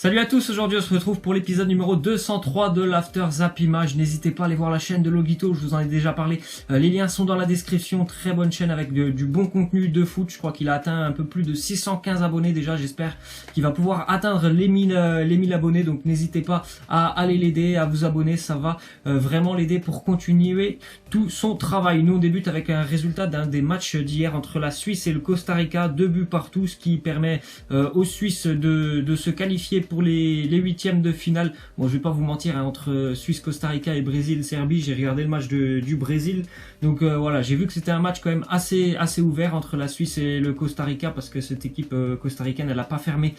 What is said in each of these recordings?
Salut à tous, aujourd'hui on se retrouve pour l'épisode numéro 203 de l'After Zap Image. N'hésitez pas à aller voir la chaîne de Logito, je vous en ai déjà parlé. Les liens sont dans la description, très bonne chaîne avec du bon contenu de foot. Je crois qu'il a atteint un peu plus de 615 abonnés déjà, j'espère qu'il va pouvoir atteindre les 1000 abonnés. Donc n'hésitez pas à aller l'aider, à vous abonner, ça va vraiment l'aider pour continuer tout son travail. Nous on débute avec un résultat d'un des matchs d'hier entre la Suisse et le Costa Rica, 2 buts partout, ce qui permet aux Suisses de se qualifier pour les huitièmes de finale. Bon, je vais pas vous mentir, hein, entre Suisse, Costa Rica et Brésil, Serbie, j'ai regardé le match du Brésil. Donc voilà, j'ai vu que c'était un match quand même assez ouvert entre la Suisse et le Costa Rica, parce que cette équipe costaricaine, elle a pas fermé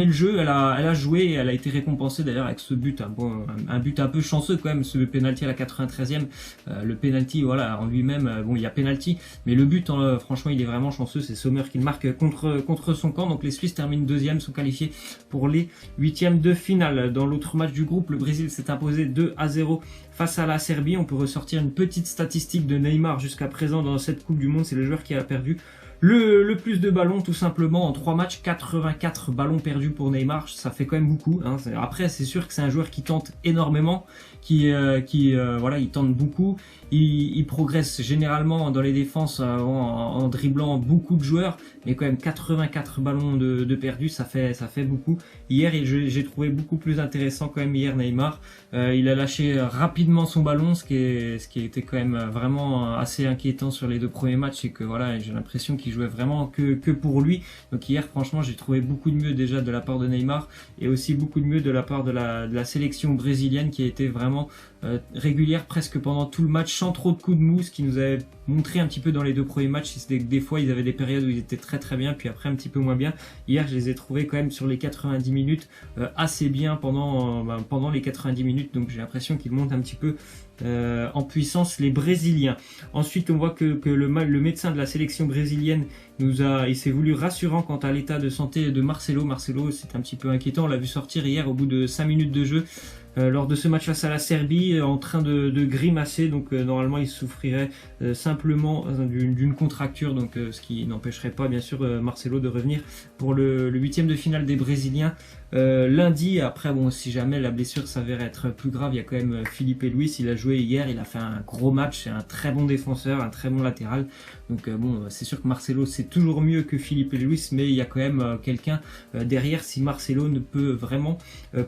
le jeu, elle a joué et elle a été récompensée d'ailleurs avec ce but, un but un peu chanceux quand même, ce penalty à la 93e. Le penalty, voilà, en lui-même, bon, il y a penalty, mais le but, franchement, il est vraiment chanceux. C'est Sommer qui le marque contre son camp. Donc les Suisses terminent deuxième, sont qualifiés pour les huitièmes de finale. Dans l'autre match du groupe, le Brésil s'est imposé 2-0 face à la Serbie. On peut ressortir une petite statistique de Neymar jusqu'à présent dans cette Coupe du Monde. C'est le joueur qui a perdu le plus de ballons, tout simplement, en 3 matchs, 84 ballons perdus pour Neymar. Ça fait quand même beaucoup, hein. Après, c'est sûr que c'est un joueur qui tente énormément, voilà, il tente beaucoup. Il progresse généralement dans les défenses en dribblant beaucoup de joueurs, mais quand même 84 ballons de perdus, ça fait beaucoup. Hier, j'ai trouvé beaucoup plus intéressant quand même hier Neymar. Il a lâché rapidement son ballon, ce qui était quand même vraiment assez inquiétant sur les 2 premiers matchs, c'est que voilà, j'ai l'impression qu'il jouait vraiment que pour lui. Donc hier, franchement, j'ai trouvé beaucoup de mieux déjà de la part de Neymar, et aussi beaucoup de mieux de la part de la sélection brésilienne, qui a été vraiment régulière presque pendant tout le match, sans trop de coups de mou, ce qui nous avait montré un petit peu dans les 2 premiers matchs. C'était que des fois ils avaient des périodes où ils étaient très bien, puis après un petit peu moins bien. Hier, je les ai trouvés quand même sur les 90 minutes assez bien pendant les 90 minutes, donc j'ai l'impression qu'ils montent un petit peu en puissance, les Brésiliens. Ensuite, on voit que le médecin de la sélection brésilienne il s'est voulu rassurant quant à l'état de santé de Marcelo. Marcelo, c'est un petit peu inquiétant, on l'a vu sortir hier au bout de 5 minutes de jeu lors de ce match face à la Serbie, en train de grimacer. Donc normalement il souffrirait simplement d'une contracture, donc ce qui n'empêcherait pas bien sûr Marcelo de revenir pour le huitième de finale des Brésiliens lundi. Après, bon, si jamais la blessure s'avère être plus grave, il y a quand même Filipe Luis. Il a joué hier, il a fait un gros match, c'est un très bon défenseur, un très bon latéral. Donc bon, c'est sûr que Marcelo c'est toujours mieux que Filipe Luis, mais il y a quand même quelqu'un derrière si Marcelo ne peut vraiment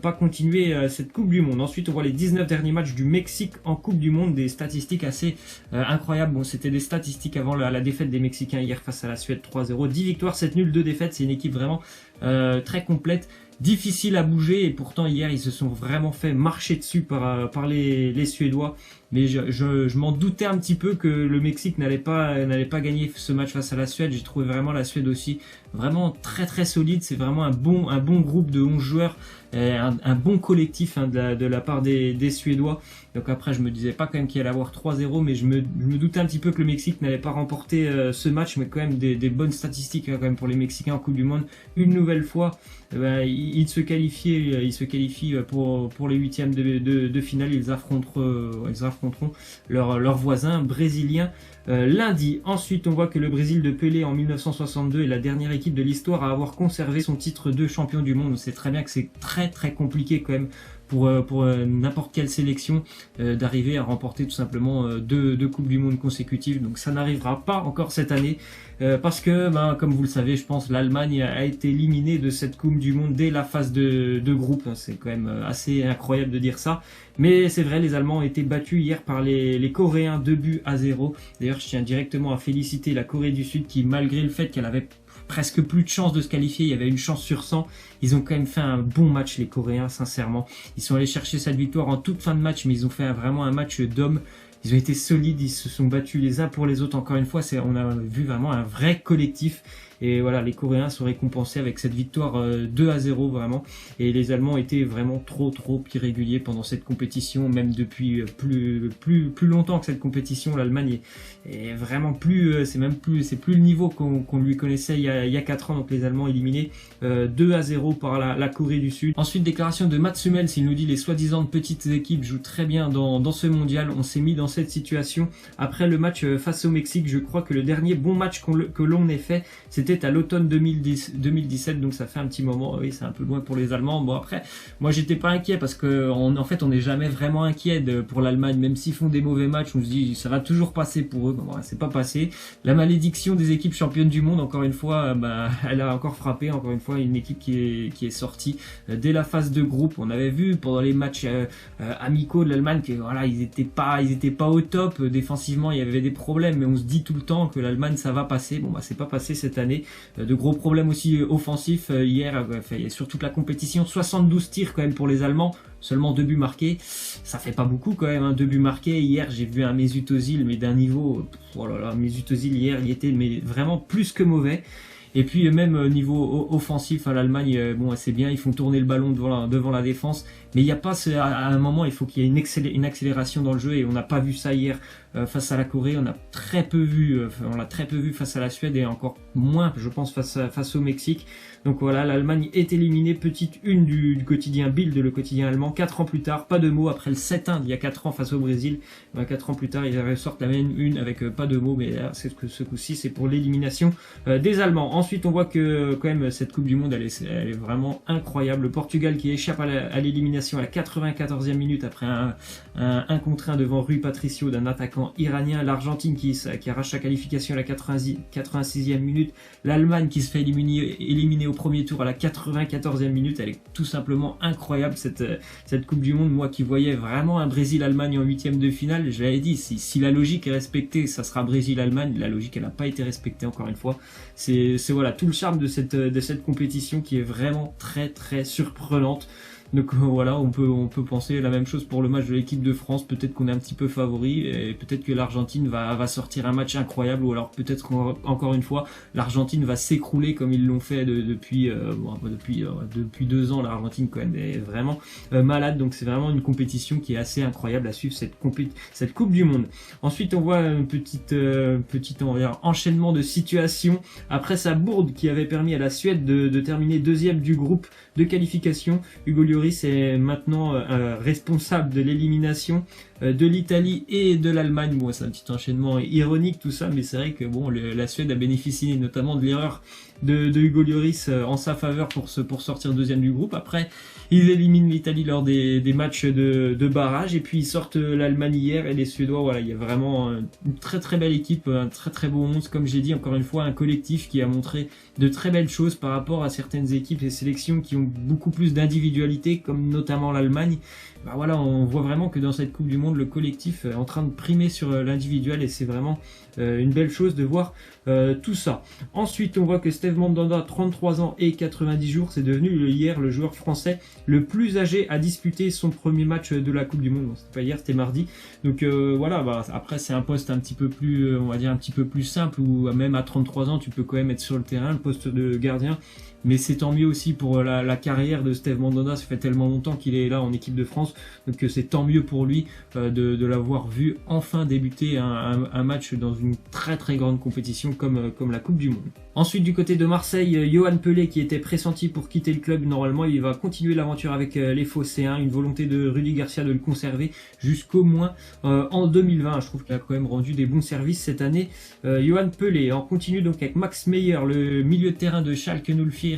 pas continuer cette Coupe du Monde. Ensuite, on voit les 19 derniers matchs du Mexique en Coupe du Monde, des statistiques assez incroyables. Bon, c'était des statistiques avant la défaite des Mexicains hier face à la Suède 3-0. 10 victoires, 7 nuls, 2 défaites. C'est une équipe vraiment très complète, difficile à bouger, et pourtant hier ils se sont vraiment fait marcher dessus par les Suédois. Mais je m'en doutais un petit peu que le Mexique n'allait pas gagner ce match face à la Suède. J'ai trouvé vraiment la Suède aussi vraiment très solide. C'est vraiment un bon groupe de 11 joueurs, un bon collectif, hein, de la part des Suédois. Donc après, je me disais pas quand même qu'il allait avoir 3-0, mais je me doutais un petit peu que le Mexique n'allait pas remporter ce match. Mais quand même des bonnes statistiques, hein, quand même, pour les Mexicains en Coupe du Monde. Une nouvelle fois, ils se qualifient pour les huitièmes de finale. Ils affronteront leurs voisins brésiliens lundi. Ensuite, on voit que le Brésil de Pelé en 1962 est la dernière équipe de l'histoire à avoir conservé son titre de champion du monde. On sait très bien que c'est très compliqué quand même pour n'importe quelle sélection d'arriver à remporter tout simplement deux Coupes du Monde consécutives. Donc ça n'arrivera pas encore cette année, parce que comme vous le savez, je pense, l'Allemagne a été éliminée de cette Coupe du Monde dès la phase de groupe. C'est quand même assez incroyable de dire ça, mais c'est vrai, les Allemands ont été battus hier par les Coréens 2-0. D'ailleurs, je tiens directement à féliciter la Corée du Sud qui, malgré le fait qu'elle avait presque plus de chances de se qualifier, il y avait une chance sur 100, ils ont quand même fait un bon match, les Coréens, sincèrement. Ils sont allés chercher cette victoire en toute fin de match, mais ils ont fait vraiment un match d'hommes. Ils ont été solides, ils se sont battus les uns pour les autres. Encore une fois, on a vu vraiment un vrai collectif. Et voilà, les Coréens sont récompensés avec cette victoire 2-0 vraiment. Et les Allemands étaient vraiment trop irréguliers pendant cette compétition, même depuis plus longtemps que cette compétition. L'Allemagne est vraiment c'est plus le niveau qu'on lui connaissait il y a 4 ans. Donc les Allemands éliminés 2-0 par la Corée du Sud. Ensuite, déclaration de Mats Hummels, il nous dit: les soi-disant petites équipes jouent très bien dans ce mondial. On s'est mis dans cette situation après le match face au Mexique. Je crois que le dernier bon match que l'on ait fait, c'était C'était à l'automne 2017, donc ça fait un petit moment. Oui, c'est un peu loin pour les Allemands. Bon après, moi j'étais pas inquiet parce que en fait on n'est jamais vraiment inquiet pour l'Allemagne, même s'ils font des mauvais matchs, on se dit ça va toujours passer pour eux. Bon, voilà, c'est pas passé. La malédiction des équipes championnes du monde, encore une fois, elle a encore frappé. Encore une fois, une équipe qui est sortie dès la phase de groupe. On avait vu pendant les matchs amicaux de l'Allemagne que voilà, ils étaient pas au top. Défensivement, il y avait des problèmes, mais on se dit tout le temps que l'Allemagne ça va passer. Bon, c'est pas passé cette année. De gros problèmes aussi offensifs hier, sur toute la compétition. 72 tirs quand même pour les Allemands. Seulement 2 buts marqués, ça fait pas beaucoup quand même, hein, 2 buts marqués. Hier j'ai vu un Mesut Özil mais d'un niveau, oh là là, Mesut Özil hier il était mais vraiment plus que mauvais. Et puis même au niveau offensif à l'Allemagne, bon c'est bien, ils font tourner le ballon devant la défense, mais il n'y a pas à un moment il faut qu'il y ait une accélération dans le jeu et on n'a pas vu ça hier face à la Corée. On l'a très peu vu face à la Suède et encore moins je pense face au Mexique. Donc voilà, l'Allemagne est éliminée, petite une du quotidien Bild, le quotidien allemand. 4 ans plus tard, pas de mots après le 7-1 d'il y a 4 ans face au Brésil. 4 ans plus tard, ils ressortent la même une avec pas de mots, mais là, ce coup-ci, c'est pour l'élimination des Allemands. Ensuite, on voit que quand même cette Coupe du Monde, elle est vraiment incroyable. Le Portugal qui échappe à l'élimination à la 94e minute après un contre 1 devant Rui Patricio d'un attaquant iranien. L'Argentine qui arrache sa qualification à la 86e minute. L'Allemagne qui se fait éliminer au premier tour à la 94e minute. Elle est tout simplement incroyable cette Coupe du Monde. Moi qui voyais vraiment un Brésil-Allemagne en 8e de finale, je l'avais dit, si la logique est respectée, ça sera Brésil-Allemagne. La logique elle n'a pas été respectée encore une fois. C'est voilà tout le charme de cette compétition qui est vraiment très très surprenante. Donc voilà, on peut penser la même chose pour le match de l'équipe de France. Peut-être qu'on est un petit peu favori et peut-être que l'Argentine va sortir un match incroyable, ou alors peut-être qu'encore une fois l'Argentine va s'écrouler comme ils l'ont fait depuis 2 ans. L'Argentine quand même est vraiment malade, donc c'est vraiment une compétition qui est assez incroyable à suivre, cette Coupe du Monde. Ensuite on voit un petit on va dire, enchaînement de situations après sa bourde qui avait permis à la Suède de terminer 2e du groupe de qualification. Hugo Lloris est maintenant responsable de l'élimination de l'Italie et de l'Allemagne. Bon, c'est un petit enchaînement ironique tout ça, mais c'est vrai que bon, la Suède a bénéficié notamment de l'erreur de Hugo Lloris en sa faveur pour sortir 2e du groupe. Après, ils éliminent l'Italie lors des matchs de barrage, et puis ils sortent l'Allemagne hier, et les Suédois, voilà, il y a vraiment une très très belle équipe, un très très beau 11, comme j'ai dit, encore une fois, un collectif qui a montré de très belles choses par rapport à certaines équipes et sélections qui ont beaucoup plus d'individualité, comme notamment l'Allemagne. Bah voilà, on voit vraiment que dans cette Coupe du Monde, le collectif est en train de primer sur l'individuel, et c'est vraiment une belle chose de voir tout ça. Ensuite, on voit que Steve Mandanda, 33 ans et 90 jours, c'est devenu hier le joueur français le plus âgé à disputer son premier match de la Coupe du Monde. Bon, c'était pas hier, c'était mardi. Donc voilà, après c'est un poste un petit peu plus, on va dire un petit peu plus simple, où même à 33 ans, tu peux quand même être sur le terrain, le poste de gardien. Mais c'est tant mieux aussi pour la carrière de Steve Mandanda. Ça fait tellement longtemps qu'il est là en équipe de France, donc c'est tant mieux pour lui de l'avoir vu enfin débuter un match dans une très très grande compétition comme la Coupe du Monde. Ensuite, du côté de Marseille, Yoann Pelé, qui était pressenti pour quitter le club, normalement il va continuer l'aventure avec les Phocéens. Une volonté de Rudy Garcia de le conserver jusqu'au moins en 2020. Je trouve qu'il a quand même rendu des bons services cette année. Yoann Pelé, on continue donc avec Max Meyer, le milieu de terrain de Schalke 04,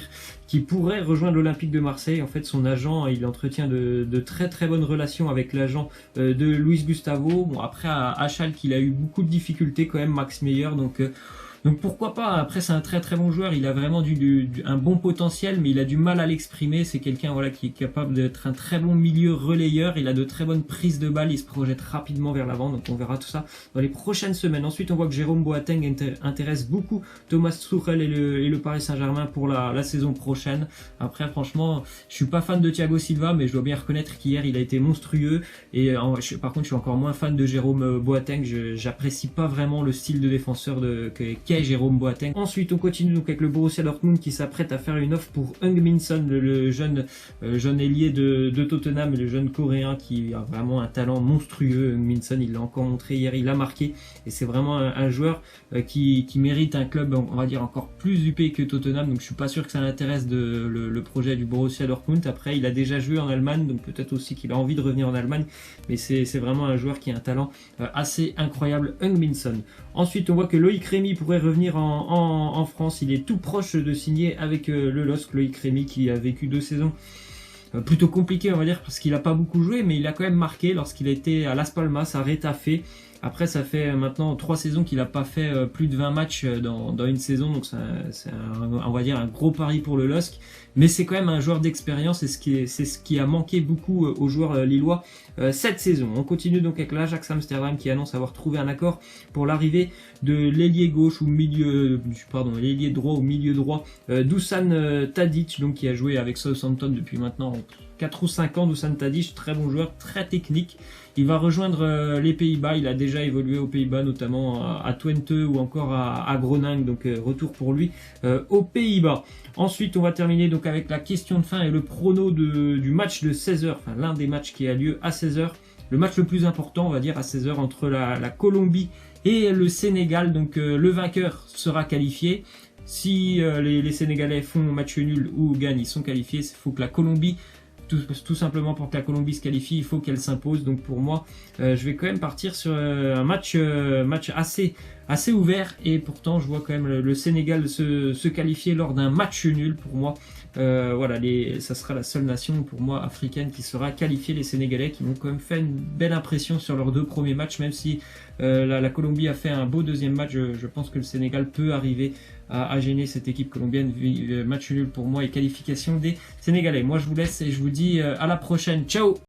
qui pourrait rejoindre l'Olympique de Marseille. En fait, son agent, il entretient de très très bonnes relations avec l'agent de Luis Gustavo. Bon, après à Schalke, il a eu beaucoup de difficultés quand même, Max Meyer, donc pourquoi pas. Après, c'est un très très bon joueur, il a vraiment un bon potentiel, mais il a du mal à l'exprimer. C'est quelqu'un voilà qui est capable d'être un très bon milieu relayeur, il a de très bonnes prises de balles, il se projette rapidement vers l'avant, donc on verra tout ça dans les prochaines semaines. Ensuite, on voit que Jérôme Boateng intéresse beaucoup Thomas Tuchel et le Paris Saint-Germain pour la saison prochaine. Après, franchement, je suis pas fan de Thiago Silva, mais je dois bien reconnaître qu'hier il a été monstrueux, et par contre je suis encore moins fan de Jérôme Boateng. J'apprécie pas vraiment le style de défenseur qu'est Jérôme Boateng. Ensuite, on continue donc avec le Borussia Dortmund qui s'apprête à faire une offre pour Heung-min Son, le jeune ailier de Tottenham, le jeune coréen qui a vraiment un talent monstrueux. Heung-min Son, il l'a encore montré hier, il a marqué, et c'est vraiment un joueur qui mérite un club, on va dire, encore plus huppé que Tottenham. Donc je suis pas sûr que ça l'intéresse le projet du Borussia Dortmund. Après, il a déjà joué en Allemagne, donc peut-être aussi qu'il a envie de revenir en Allemagne, mais c'est vraiment un joueur qui a un talent assez incroyable, Heung-min Son. Ensuite, on voit que Loïc Rémy pourrait revenir en France. Il est tout proche de signer avec le LOSC, Loïc Rémy, qui a vécu 2 saisons plutôt compliquées, on va dire, parce qu'il n'a pas beaucoup joué, mais il a quand même marqué lorsqu'il a été à Las Palmas, à Retafe. Après, ça fait maintenant 3 saisons qu'il n'a pas fait plus de 20 matchs dans une saison, donc c'est on va dire un gros pari pour le LOSC. Mais c'est quand même un joueur d'expérience et c'est ce qui a manqué beaucoup aux joueurs lillois cette saison. On continue donc avec l'Ajax Amsterdam qui annonce avoir trouvé un accord pour l'arrivée de l'ailier gauche ou l'ailier droit ou milieu droit Dusan Tadic, donc qui a joué avec Southampton depuis maintenant 4 ou 5 ans. Dusan Tadic, très bon joueur, très technique. Il va rejoindre les Pays-Bas. Il a déjà évolué aux Pays-Bas, notamment à Twente ou encore à Groningen. Donc retour pour lui aux Pays-Bas. Ensuite, on va terminer donc avec la question de fin et le prono du match de 16h. Enfin, l'un des matchs qui a lieu à 16h. Le match le plus important, on va dire, à 16h entre la Colombie et le Sénégal. Donc le vainqueur sera qualifié. Si les Sénégalais font match nul ou gagnent, ils sont qualifiés. Il faut que la Colombie... Tout simplement pour que la Colombie se qualifie, il faut qu'elle s'impose. Donc pour moi, je vais quand même partir sur un match assez ouvert. Et pourtant, je vois quand même le Sénégal se qualifier lors d'un match nul. Pour moi, voilà, ça sera la seule nation pour moi africaine qui sera qualifiée. Les Sénégalais qui m'ont quand même fait une belle impression sur leurs 2 premiers matchs, même si la Colombie a fait un beau deuxième match. Je pense que le Sénégal peut arriver à gêner cette équipe colombienne. Match nul pour moi et qualification des Sénégalais. Moi je vous laisse et je vous dis à la prochaine. Ciao!